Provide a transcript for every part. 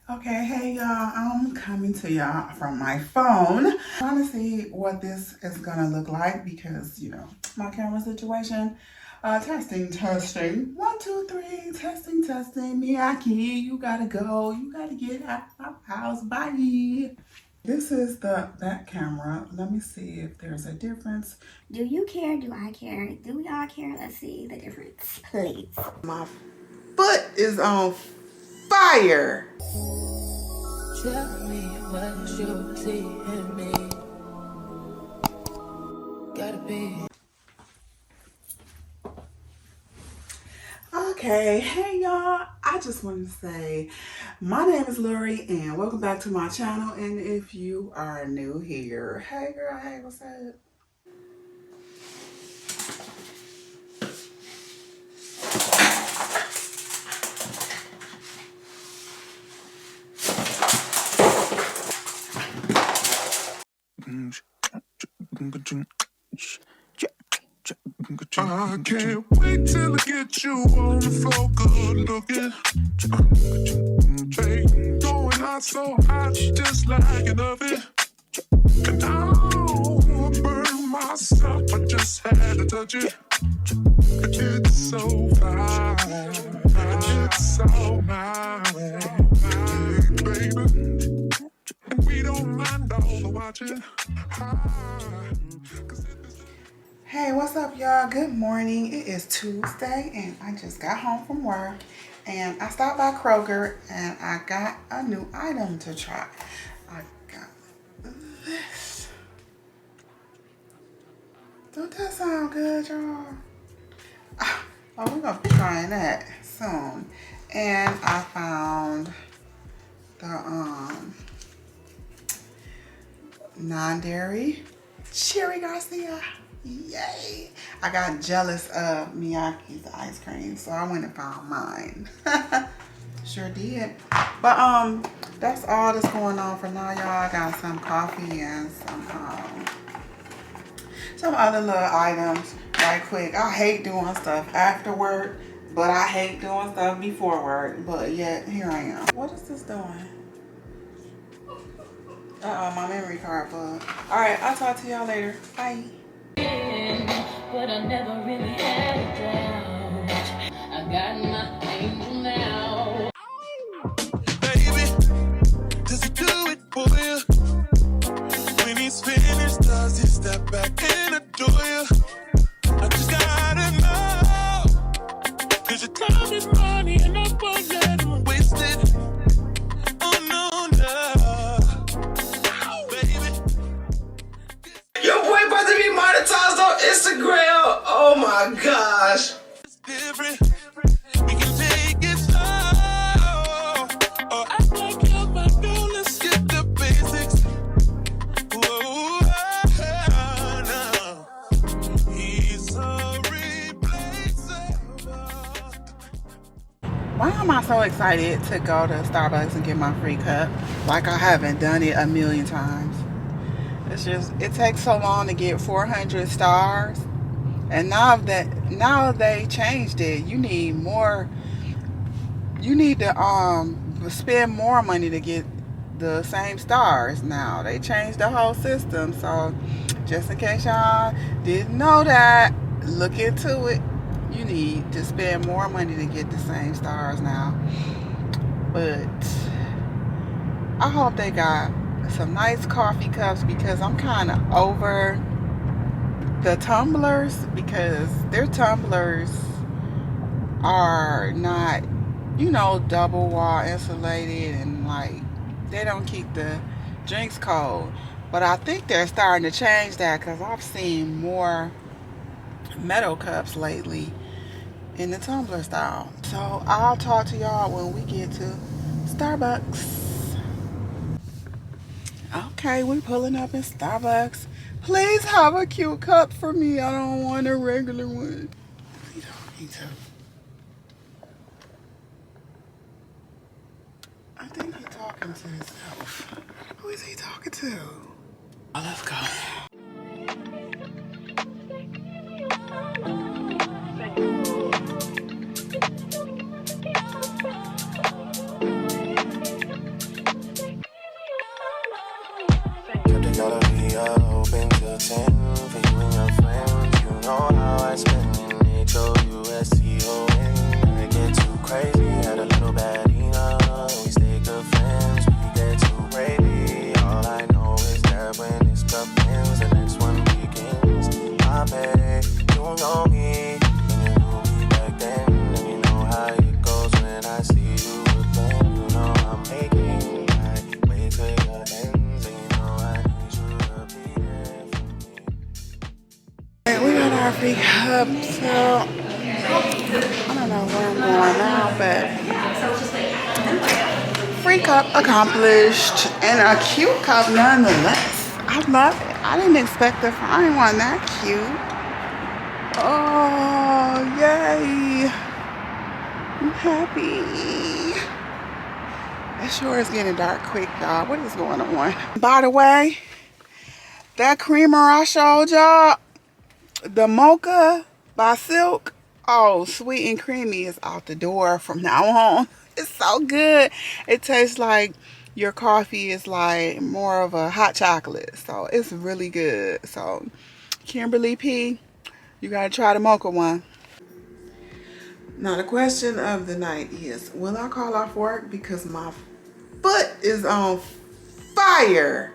Okay, hey y'all, I'm coming to y'all from my phone. Trying to see what this is gonna look like because, my camera situation. Testing. 1, 2, 3, testing. Miyaki, you gotta go. You gotta get out of my house. Bye. This is the back camera. Let me see if there's a difference. Do you care? Do I care? Do we all care? Let's see the difference, please. My foot is on fire. Tell me what you see in me. Gotta be. Okay, hey y'all, I just wanted to say my name is Lori and welcome back to my channel. And if you are new here, hey girl, hey, what's up? I can't wait till I get you on the floor, good looking. Hey, going hot, so hot, just like an oven. And I don't burn myself, I just had to touch it. It's so fine, it's so nice, baby. And we don't mind all the watching. Hey, what's up y'all? Good morning. It is Tuesday and I just got home from work and I stopped by Kroger and I got a new item to try. I got this. Don't that sound good, y'all? Oh, we're gonna be trying that soon. And I found the non-dairy Cherry Garcia. Yay! I got jealous of Miyaki's ice cream, so I went and found mine. Sure did. But that's all that's going on for now, y'all. I got some coffee and some other little items right quick. I hate doing stuff after work, but I hate doing stuff before work. But yet here I am. What is this doing? My memory card full. Alright, I'll talk to y'all later. Bye. But I never really had a doubt. I got my angel now. Baby, does he do it for you? When he's finished, does he step back and adore you? I just gotta know, 'cause your time is money and I won't let him waste it. Oh no, baby. Your boy about to be monetized on Instagram. Oh my gosh. It's different. We can take it slow. Or act like you're my girl. Let's get the basics. Whoa, no. He's so replaceable. Why am I so excited to go to Starbucks and get my free cup? Like I haven't done it a million times. It's just, it takes so long to get 400 stars. And now they changed it. You need more, you need to spend more money to get the same stars now. They changed the whole system. So just in case y'all didn't know that, look into it. You need to spend more money to get the same stars now. But I hope they got some nice coffee cups because I'm kind of over the tumblers because their tumblers are not, double wall insulated and like they don't keep the drinks cold. But I think they're starting to change that because I've seen more metal cups lately in the tumbler style. So I'll talk to y'all when we get to Starbucks. Okay, we're pulling up in Starbucks. Please have a cute cup for me. I don't want a regular one. Who are you talking to? I think he's talking to himself. Who is he talking to? Oh, let's go. free cup. So I don't know where I'm going now, but free cup accomplished and a cute cup nonetheless. I love it. I didn't expect to find one that cute. Oh, yay. I'm happy. It sure is getting dark quick, y'all. What is going on? By the way, that creamer I showed y'all, the mocha by Silk, oh, sweet and creamy is out the door from now on. It's so good. It tastes like your coffee is like more of a hot chocolate. So it's really good. So Kimberly P, you gotta try the mocha one. Now the question of the night is, will I call off work because my foot is on fire?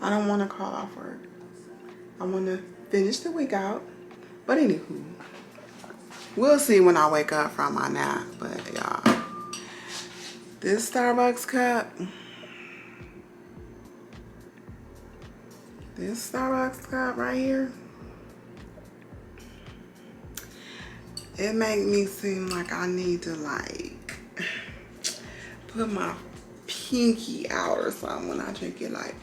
I don't want to call off work. I want to finish the week out. But anywho, we'll see when I wake up from my nap. But y'all, this Starbucks cup, right here, it makes me seem like I need to like put my pinky out or something when I drink it. Like,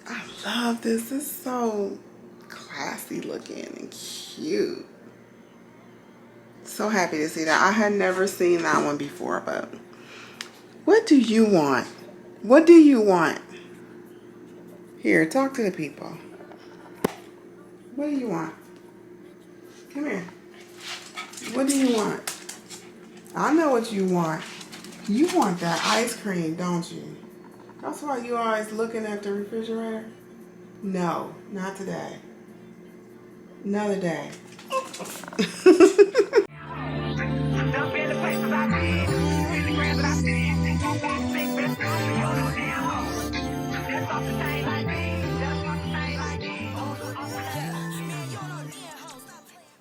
I love this. It's so classy looking and cute. So happy to see that. I had never seen that one before, but what do you want? What do you want? Here, talk to the people. What do you want? Come here. What do you want? I know what you want. You want that ice cream, don't you? That's why you always looking at the refrigerator? No, not today. Another day.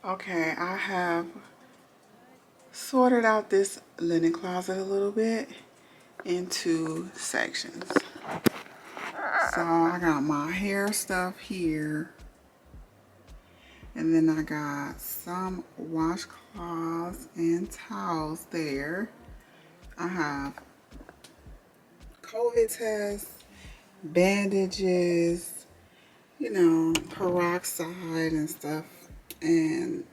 Okay, I have sorted out this linen closet a little bit into sections. So I got my hair stuff here, and then I got some washcloths and towels there. I have COVID tests, bandages, you know, peroxide and stuff, and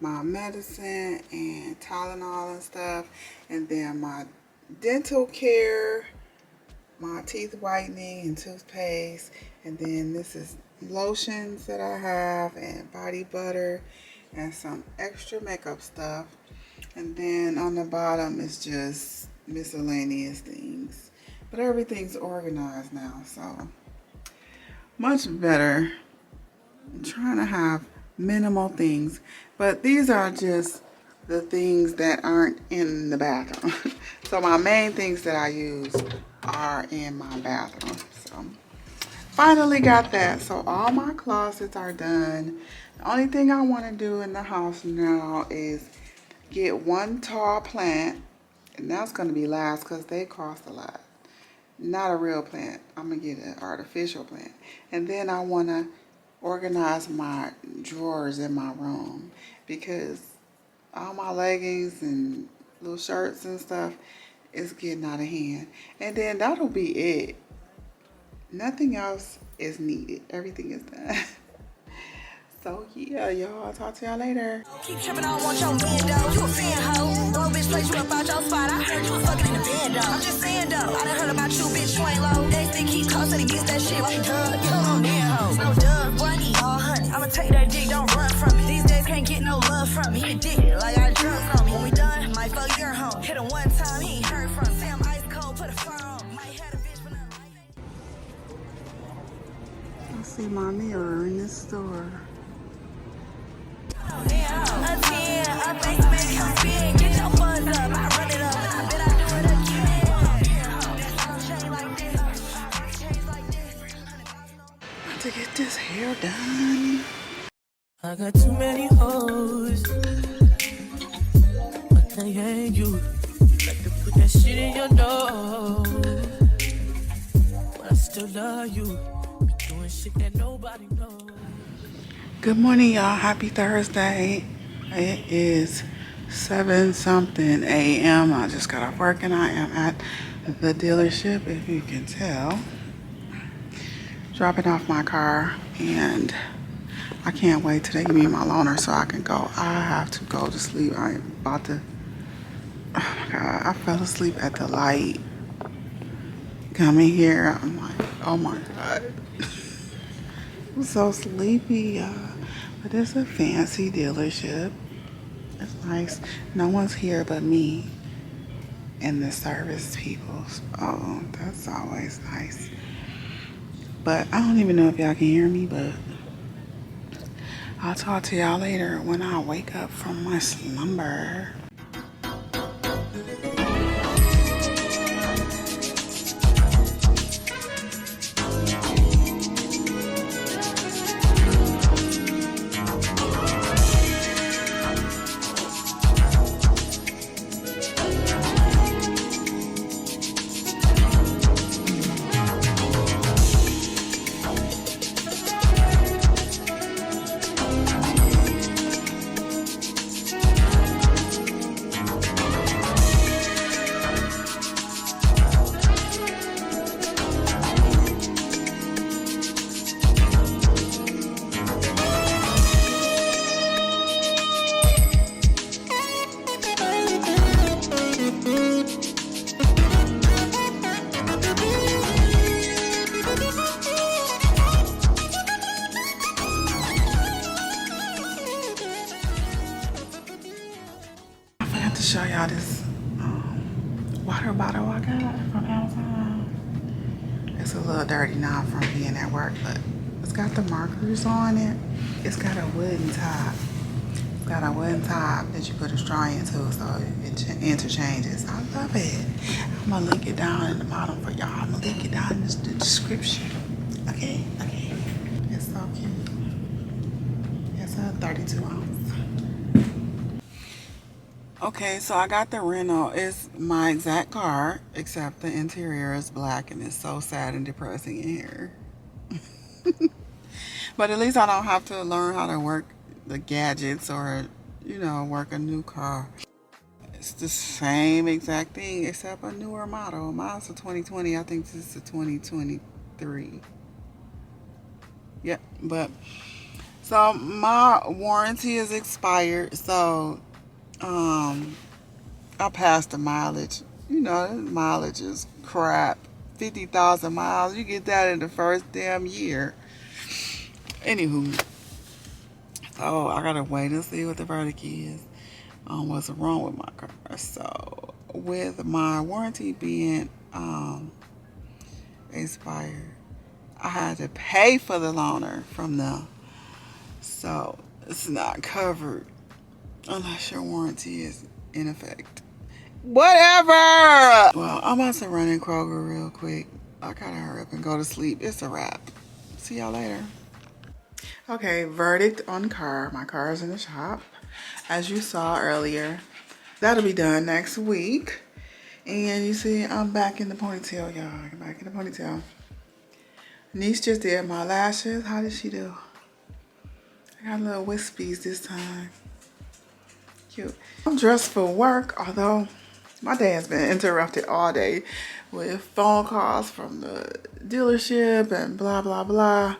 my medicine and Tylenol and stuff, and then my dental care, my teeth whitening and toothpaste, and then this is lotions that I have and body butter and some extra makeup stuff, and then on the bottom is just miscellaneous things, but everything's organized now, so much better. I'm trying to have minimal things, but these are just the things that aren't in the bathroom. So my main things that I use are in my bathroom. So finally got that. So all my closets are done. The only thing I want to do in the house now is get one tall plant, and that's going to be last because they cost a lot. Not a real plant. I'm going to get an artificial plant. And then I want to organize my drawers in my room because all my leggings and little shirts and stuff is getting out of hand. And then that'll be it. Nothing else is needed. Everything is done. So yeah, y'all, I'll talk to y'all later. Keep tripping, I don't want your man though. You a fan hoe. Bro, bitch, place you up out your spot. I heard you was fucking in the band though. I'm just saying though. I done heard about you, bitch, you ain't low. They think he's costing against that shit like duh. You don't need hoe. No duh, bunny, all honey. I'ma take that dick, don't run from me. These days can't get no love from me. He addicted like I drunk from me. When we done, might fuck your home. Hit him one time, he ain't heard from me. Say I'm ice cold, put a fur on. Might have a bitch, but not like that. I see my mirror in this store. To get this hair done. I got too many hoes, but they ain't you. You like to put that shit in your nose. I still love you. Be doing shit that nobody knows. Good morning, y'all. Happy Thursday. It is 7 something a.m. I just got off work and I am at the dealership, if you can tell, dropping off my car, and I can't wait till they give me my loaner so I can go. I have to go to sleep. I am about to, oh my God, I fell asleep at the light. Coming here, I'm like, oh my God. I'm so sleepy, but it's a fancy dealership. It's nice. No one's here but me and the service people. Oh, that's always nice. But I don't even know if y'all can hear me, but I'll talk to y'all later when I wake up from my slumber. I forgot to show y'all this water bottle I got from Amazon. It's a little dirty now from being at work, but it's got the markers on it. It's got a wooden top. It's got a wooden top that you put a straw into so it interchanges. I love it. I'm gonna link it down in the bottom for y'all. I'm gonna link it down in the description. Okay. It's so cute. It's a 32 ounce. Okay, so I got the rental. It's my exact car, except the interior is black and it's so sad and depressing in here. But at least I don't have to learn how to work the gadgets or, work a new car. It's the same exact thing except a newer model. Mine's a 2020. I think this is a 2023. Yep, but so my warranty is expired, so I passed the mileage. Mileage is crap. 50,000 miles. You get that in the first damn year. Anywho, so I gotta wait and see what the verdict is on what's wrong with my car. So with my warranty being expired, I had to pay for the loaner from them. So it's not covered unless your warranty is in effect. Whatever! Well, I'm about to run in Kroger real quick. I gotta hurry up and go to sleep. It's a wrap. See y'all later. Okay, verdict on car. My car is in the shop. As you saw earlier, that'll be done next week. And you see, I'm back in the ponytail, y'all. I'm back in the ponytail. Niece just did my lashes. How did she do? I got little wispies this time. Cute. I'm dressed for work, although my day has been interrupted all day with phone calls from the dealership and blah, blah, blah.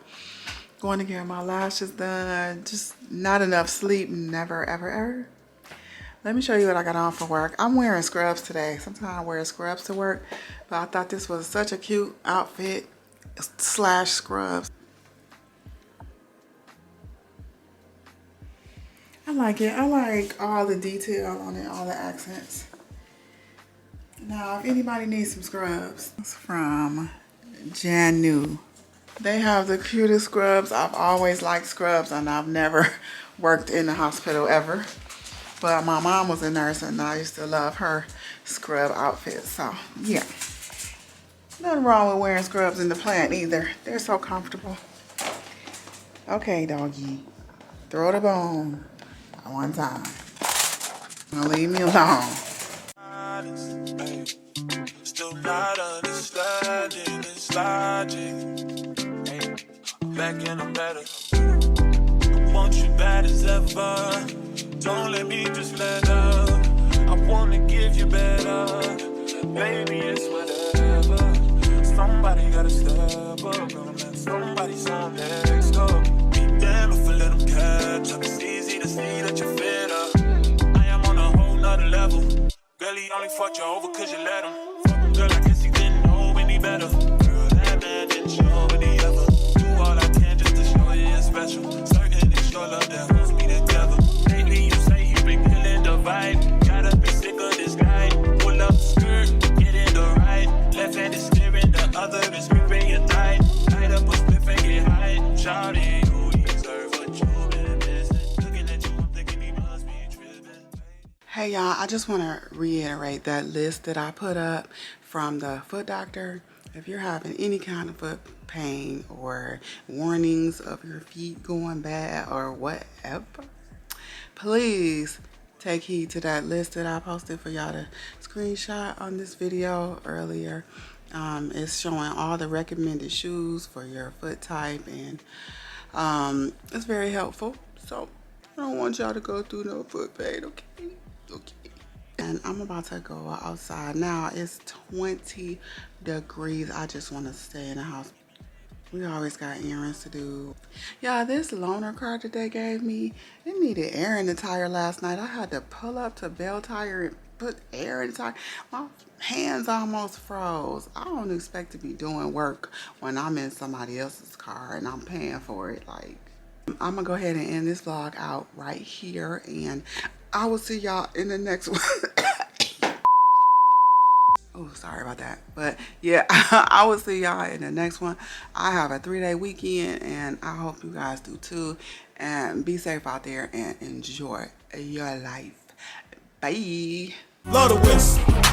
Going to get my lashes done. Just not enough sleep. Never, ever, ever. Let me show you what I got on for work. I'm wearing scrubs today. Sometimes I wear scrubs to work, but I thought this was such a cute outfit / scrubs. I like it. I like all the detail on it, all the accents. Now, if anybody needs some scrubs, it's from Janu. They have the cutest scrubs. I've always liked scrubs, and I've never worked in the hospital ever. But my mom was a nurse, and I used to love her scrub outfits. So, yeah. Nothing wrong with wearing scrubs in the plant either. They're so comfortable. Okay, doggy. Throw the bone. One time. Now leave me alone. Still not understanding this life. logic. Hey, I'm back and I'm better. I want you bad as ever. Don't let me just let up. I wanna give you better. Baby, it's whatever. Somebody gotta step up. Gonna let somebody's on next up. Be damn if I let them catch up. It's easy to see that you're fed up. I am on a whole nother level. Girl, he only fucked you over cause you let him. Girl, I guess he didn't know any better. Girl, that man didn't show any ever. Do all I can just to show you you're special. Certain it's your love that holds me together. Lately you say you've been killing the vibe. Gotta be sick of this guy. Pull up skirt, get in the right. Left hand is steering, the other is gripping your thigh. Light up a spliff and get high. Shouting, you deserve what you've been missing. Looking at you, I'm thinking he must be tripping. Hey y'all, I just want to reiterate that list that I put up from the foot doctor. If you're having any kind of foot pain or warnings of your feet going bad or whatever, please take heed to that list that I posted for y'all to screenshot on this video earlier. It's showing all the recommended shoes for your foot type, and it's very helpful. So I don't want y'all to go through no foot pain, okay? Okay. And I'm about to go outside now. It's 20 degrees. I just want to stay in the house. We always got errands to do. Yeah, this loaner car that they gave me, it needed air in the tire last night. I had to pull up to Bell Tire and put air in the tire. My hands almost froze. I don't expect to be doing work when I'm in somebody else's car and I'm paying for it. Like, I'm gonna go ahead and end this vlog out right here, and I will see y'all in the next one. Oh, sorry about that. But yeah, I will see y'all in the next one. I have a 3-day weekend, and I hope you guys do too. And be safe out there and enjoy your life. Bye. Blow the whistle.